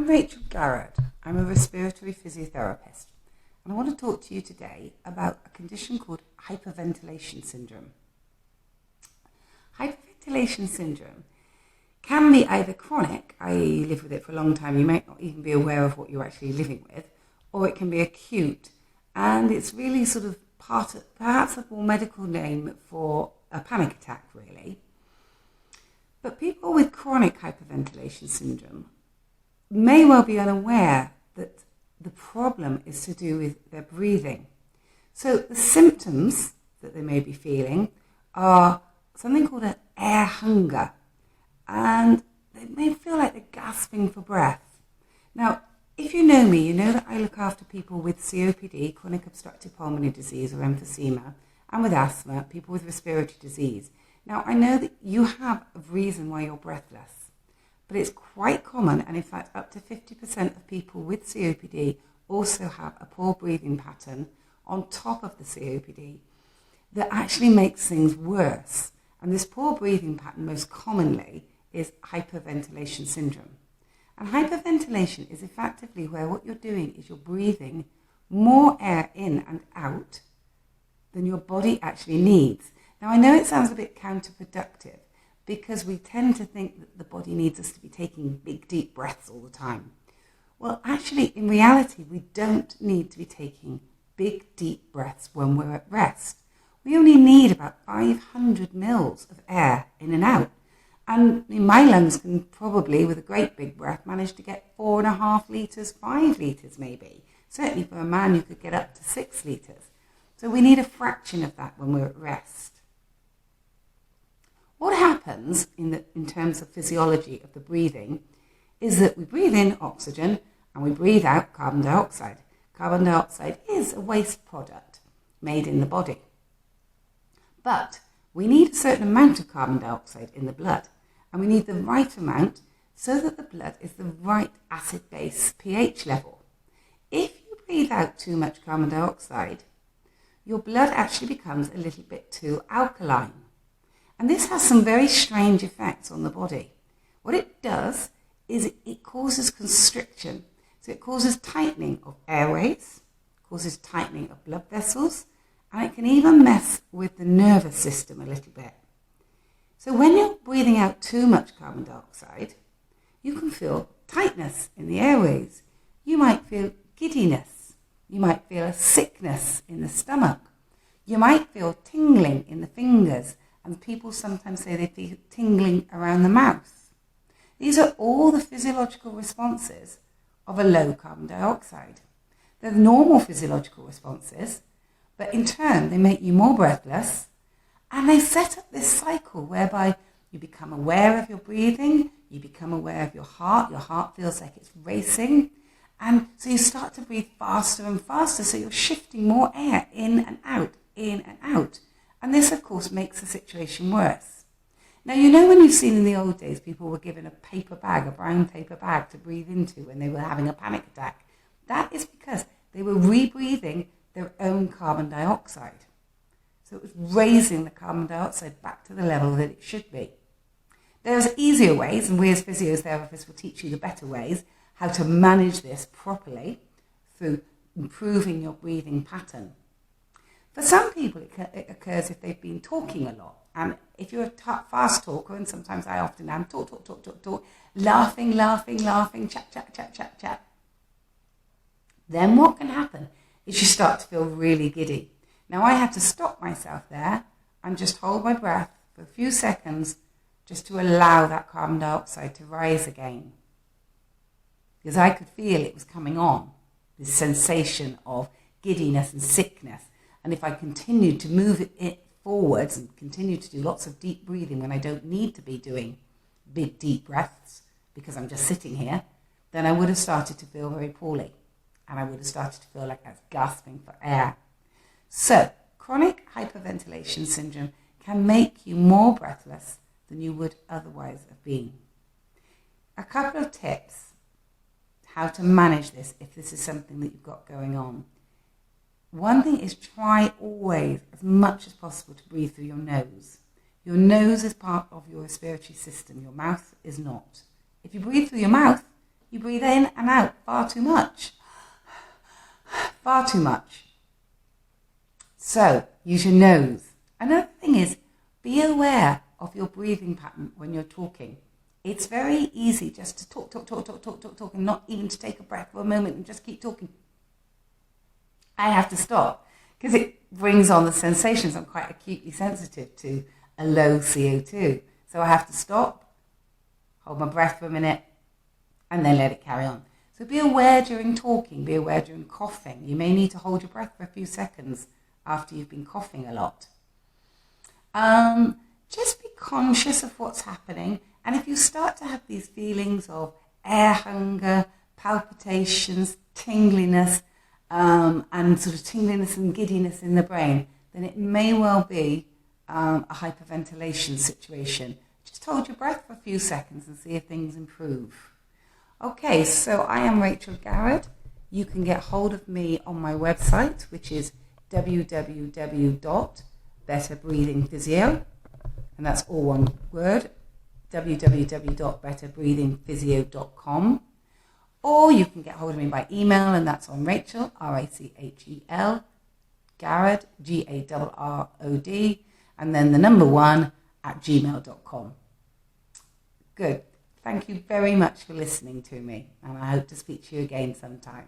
I'm Rachel Garrett. I'm a respiratory physiotherapist, and I want to talk to you today about a condition called hyperventilation syndrome. Hyperventilation syndrome can be either chronic, i.e. you live with it for a long time, you might not even be aware of what you're actually living with, or it can be acute, and it's really sort of perhaps a more medical name for a panic attack, really. But people with chronic hyperventilation syndrome may well be unaware that the problem is to do with their breathing. So the symptoms that they may be feeling are something called an air hunger, and they may feel like they're gasping for breath. Now, if you know me, you know that I look after people with COPD, chronic obstructive pulmonary disease or emphysema, and with asthma, people with respiratory disease. Now, I know that you have a reason why you're breathless, but it's quite common, and in fact up to 50% of people with COPD also have a poor breathing pattern on top of the COPD that actually makes things worse. And this poor breathing pattern most commonly is hyperventilation syndrome. And hyperventilation is effectively where what you're doing is you're breathing more air in and out than your body actually needs. Now, I know it sounds a bit counterproductive because we tend to think that the body needs us to be taking big, deep breaths all the time. Well, actually, in reality, we don't need to be taking big, deep breaths when we're at rest. We only need about 500 mils of air in and out. And my lungs can probably, with a great big breath, manage to get 4.5 litres, 5 litres maybe. Certainly for a man, you could get up to 6 litres. So we need a fraction of that when we're at rest. What happens in terms of physiology of the breathing is that we breathe in oxygen and we breathe out carbon dioxide. Carbon dioxide is a waste product made in the body. But we need a certain amount of carbon dioxide in the blood, and we need the right amount so that the blood is the right acid-base pH level. If you breathe out too much carbon dioxide, your blood actually becomes a little bit too alkaline. And this has some very strange effects on the body. What it does is it causes constriction. So it causes tightening of airways, causes tightening of blood vessels, and it can even mess with the nervous system a little bit. So when you're breathing out too much carbon dioxide, you can feel tightness in the airways. You might feel giddiness. You might feel a sickness in the stomach. You might feel tingling in the fingers, and people sometimes say they feel tingling around the mouth. These are all the physiological responses of a low carbon dioxide. They're the normal physiological responses, but in turn they make you more breathless, and they set up this cycle whereby you become aware of your breathing, you become aware of your heart feels like it's racing, and so you start to breathe faster and faster, so you're shifting more air in and out, in and out. And this, of course, makes the situation worse. Now, you know when you've seen in the old days, people were given a paper bag, a brown paper bag to breathe into when they were having a panic attack. That is because they were rebreathing their own carbon dioxide. So it was raising the carbon dioxide back to the level that it should be. There's easier ways, and we as physiotherapists will teach you the better ways, how to manage this properly through improving your breathing pattern. For some people, it occurs if they've been talking a lot. And if you're a fast talker, and sometimes I often am, talk, laughing, chat. Then what can happen is you start to feel really giddy. Now, I had to stop myself there and just hold my breath for a few seconds just to allow that carbon dioxide to rise again. Because I could feel it was coming on, this sensation of giddiness and sickness. And if I continued to move it forwards and continue to do lots of deep breathing when I don't need to be doing big, deep breaths because I'm just sitting here, then I would have started to feel very poorly. And I would have started to feel like I was gasping for air. So, chronic hyperventilation syndrome can make you more breathless than you would otherwise have been. A couple of tips how to manage this if this is something that you've got going on. One thing is try always, as much as possible, to breathe through your nose. Your nose is part of your respiratory system. Your mouth is not. If you breathe through your mouth, You breathe in and out far too much. Far too much. So, use your nose. Another thing is, be aware of your breathing pattern when you're talking. It's very easy just to talk, and not even to take a breath for a moment and just keep talking. I have to stop because it brings on the sensations. I'm quite acutely sensitive to a low CO2. So I have to stop, hold my breath for a minute, and then let it carry on. So be aware during talking, be aware during coughing. You may need to hold your breath for a few seconds after you've been coughing a lot. Just be conscious of what's happening. And if you start to have these feelings of air hunger, palpitations, tingliness, and sort of tingliness and giddiness in the brain, then it may well be a hyperventilation situation. Just hold your breath for a few seconds and see if things improve. Okay, so I am Rachel Garrett. You can get hold of me on my website, which is www.betterbreathingphysio, and that's all one word, www.betterbreathingphysio.com. Or you can get hold of me by email, and that's on Rachel, Rachel, Garrod, Garrod, and then the number 1 at gmail.com. Good. Thank you very much for listening to me, and I hope to speak to you again sometime.